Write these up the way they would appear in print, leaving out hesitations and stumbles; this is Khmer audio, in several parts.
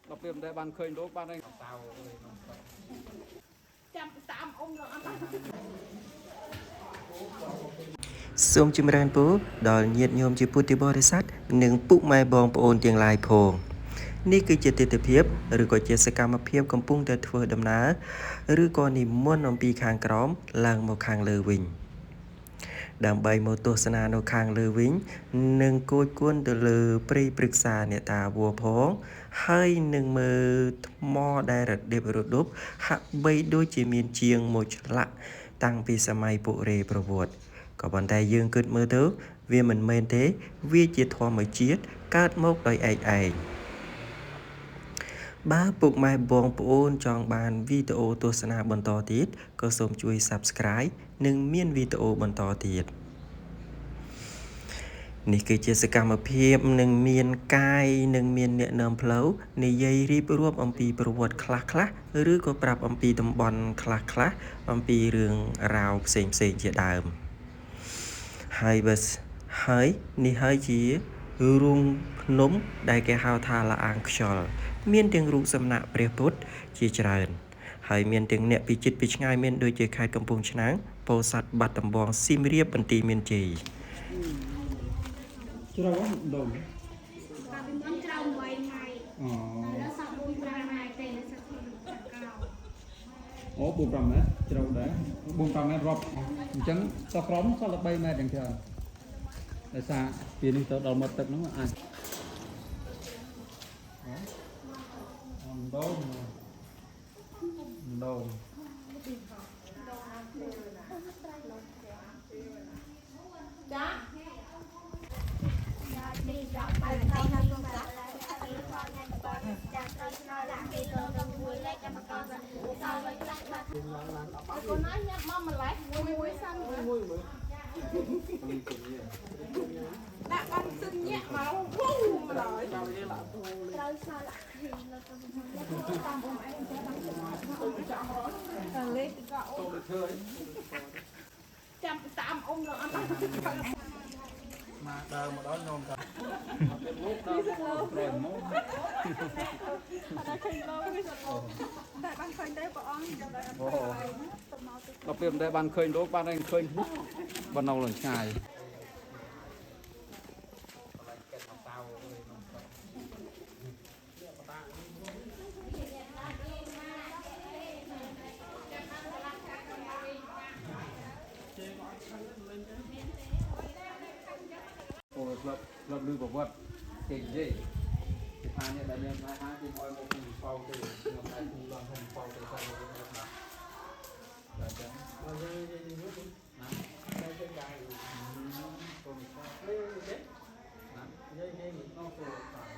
เราเปลี่ยนได้บ้านเคยรู้บ้านได้เตาจำตามองค์เราอันសូមចម្រើនពរដល់ញាតិញោមជាពុទ្ធបរិស័ទនិងពុកម៉ែបងប្អូនទាំងឡាយផងនេះគឺជាទិដ្ឋភាពឬក៏ជាសកម្មភាពកំពុងតែធ្វើដំណើរឬក៏និមន្តអំពីខាងក្រោមឡើងមកខាងលើវិញដើម្បីមកទស្សនានៅខាងលើវិញនិងគួចគួនទៅលើព្រៃព្រឹក្សាអ្នកតាវัวផងហើយនឹងមើលថ្មដែលរដិបរដប់ហាក់បីដូចជាមានជាងមួយឆ្លាក់តាំងពីសម័យពុរេប្រវត្តិក៏ប៉ុន្តែយើងគិតមើលទៅវាមិនមែនទេវាជាធម្មជាតិកើតមកដោយឯកឯងបើពុកម៉ែបងប្អូនចង់បានវីដេអូទស្សនាបន្តទៀតក៏សូមជួយ Subscribe និងមានវីដេអូបន្តទៀតនេះគឺជាសកម្មភាពនឹងមានកាយនិងមានអ្នកនាំផ្លូវនិយាយរៀបរាប់អំពីប្រវត្តិខ្លះៗឬក៏ប្រាប់អំពីតំបន់ខ្លះៗអំពីរឿងរ៉ាវផ្សេងៗជាដើមហើយនេះហើយជារូងភ្នំដែលគេហៅថាលាអាងខ្យល់មានទាំងរូបសំណាកព្រះពុទ្ធជាច្រើនហើយមានទាំងអ្នកពីចិត្តពីឆ្ងាយមានដូចជាខេត្តកំពង់ឆ្នាំងពោធិ៍សាត់បាត់ដំបងសៀមរាបបន្ទាយមានជ័យជ្រៅដុំកាពីមុនក្រៅ8ថ្ងៃแล้วសក់4 5ថ្ងៃទេនៅសក់ទី9អូ4 5ម៉ែត្រជ្រៅដែរ4 5ម៉ែត្ររាប់អញ្ចឹងសក់ក្រមសល់តែ3ម៉ែត្រយ៉ាងច្រើនដោយសារពីនេះទៅដល់មាត់ទឹកហ្នឹងអាចដុំចានេះដល់បាយទៅហើយខ្ញុំដាក់ចាក់ត្រូវឆ្លើយដាក់គេទៅមួយលេខកម្មករសល់លេខខ្លះបាទកូនណាញ៉ាំមកម្លេះមួយសិនមួយដាក់បានសិនញាក់មកវូម្ដងត្រូវឆ្លើយដាក់គេលើទៅតាមអ៊ំឯងទៅតាមចាំរត់ទៅលេខក៏អ៊ំចាំតាមអ៊ំដល់អត់មកដើរមកដល់ញោមតាលោកដល់ប្រែមកអត់ឃើញលោកនេះតែបានឃើញទេព្រះអង្គចាំដល់เราเปลี่ยนได้บ้านเคยรู้บ้านได้เคยบ้านเราหลังชายเราลืมบอกว่าเก่งยี่ที่ทางเนี่ยได้เรียนมาหาที่คอยมาคุยเฝ้าตัวเรื่องอะไรคุยลองคุยเฝ้าตัวใส่ลงมาแล้วจะเราจะยืนรู้สึกนะได้ใช้ใจตัวมีข้อเรื่องเด็กนะยังนอกตัวตาย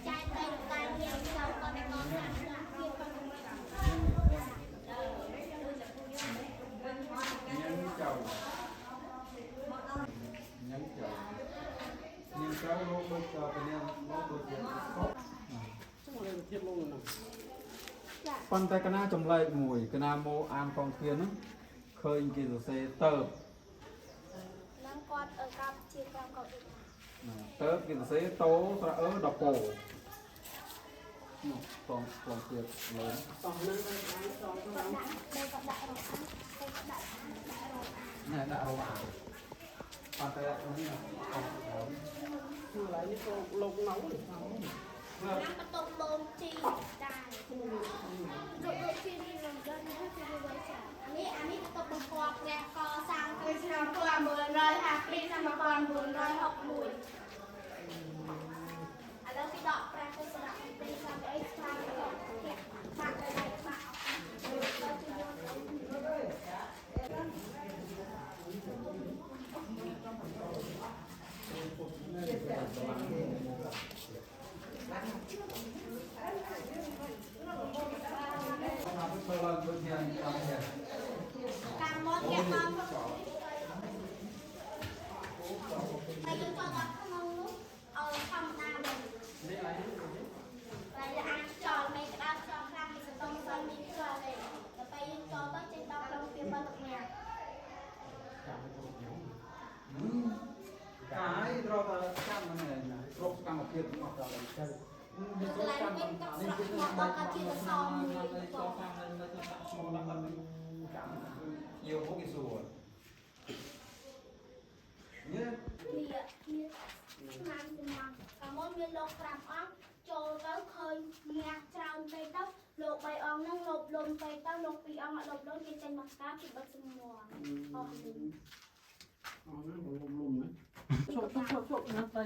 ใจเต้นการเรียนเราตอนในกองทัพเรียนกันnhưng cháu nó bây giờ bên em nó được việc tốt phần tay cái na trồng lại mùi cái na mô an con kia nó khơi kia rồi xe tơ นั่งกอดกับเชียร์กับ tơ kia rồi xe tố ra ở đập cổ còn kia lớn này đã đâu à phần tay này lại như con lông nấu được không? น้ำประตูลมจีได้โดยที่นี่เราเดินให้ไปดูไว้จ้ะอันนี้ตกประกอบแรกก็สร้างเป็นสนามตัวเมืองเลยค่ะปีสนามตัวเมืองเลย6 หมู่แล้วที่ดอกแปลงเป็นสนามปีสนามไอ้ชายก็แข่งปากอะไรปากการมดเนี่ยมันไปจนกว่า ភាពមកដល់ទៅ កន្លែងវិញកាត់ស្រក់មកដល់កាត់ជាកសោមួយ ទៅចូលខាងនៅទៅដាក់ឈ្មោះដល់អត់ចាំយកមកគេសួរញ៉ា នេះស្មានចំណាំកាមុនមានលោក5អង្គចូលទៅឃើញញ៉ាច្រើនពេកទៅលោក3អង្គហ្នឹងលោកលំពេកទៅលោក2អង្គអត់លោកលំគេចេញមកស្កាពីបិទសំងអស់នេះ អូហ្នឹងលំណាឈប់ណាទៅ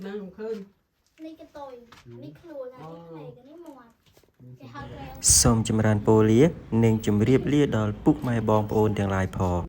ណាខ្ញុំឃើញ នេះកតុយនេះខ្លួនហើយនេះផ្នែកនេះមាត់គេហៅត្រែ សូមចម្រើនពរលានិងជម្រាបលាដល់ពុកម៉ែបងប្អូនទាំងឡាយផង